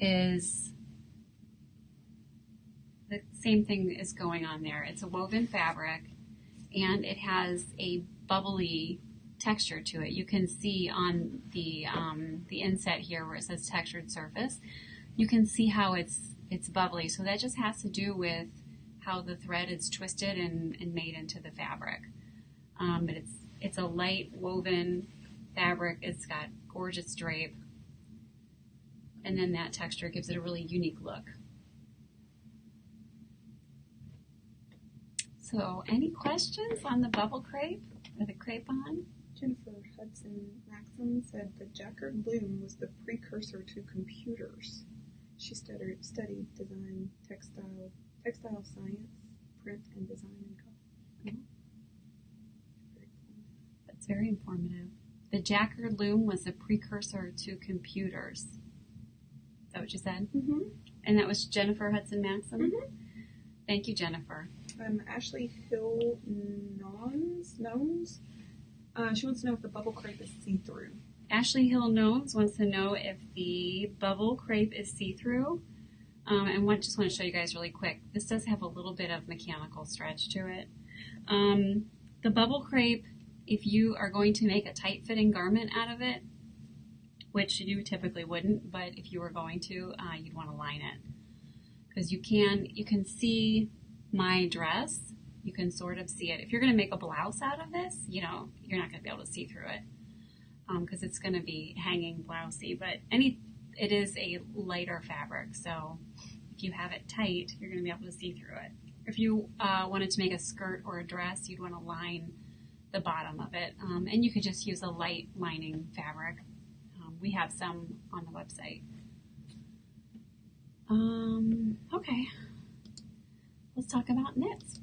is the same thing is going on there. It's a woven fabric, and it has a bubbly texture to it. You can see on the inset here where it says textured surface, you can see how it's bubbly. So that just has to do with how the thread is twisted and made into the fabric. But it's a light woven fabric. It's got gorgeous drape, and then that texture gives it a really unique look. So, any questions on the Bubble Crepe or the crepe-on? Jennifer Hudson Maxim said the jacquard loom was the precursor to computers. She studied design, textile science, print, and design and color. That's very informative. The jacquard loom was the precursor to computers. Is that what you said? Mm-hmm. And that was Jennifer Hudson Maxim? Mm-hmm. Thank you, Jennifer. Ashley Hill Knowns. She wants to know if the Bubble Crepe is see-through. Ashley Hill Knowns wants to know if the Bubble Crepe is see-through. And I just want to show you guys really quick. This does have a little bit of mechanical stretch to it. The Bubble Crepe, if you are going to make a tight-fitting garment out of it, which you typically wouldn't, but if you were going to, you'd want to line it. Because you can see my dress, you can sort of see it. If you're going to make a blouse out of this, you're not going to be able to see through it because it's going to be hanging blousey. But it is a lighter fabric, so if you have it tight, you're going to be able to see through it. If you wanted to make a skirt or a dress, you'd want to line the bottom of it, and you could just use a light lining fabric. We have some on the website. Okay, let's talk about knits.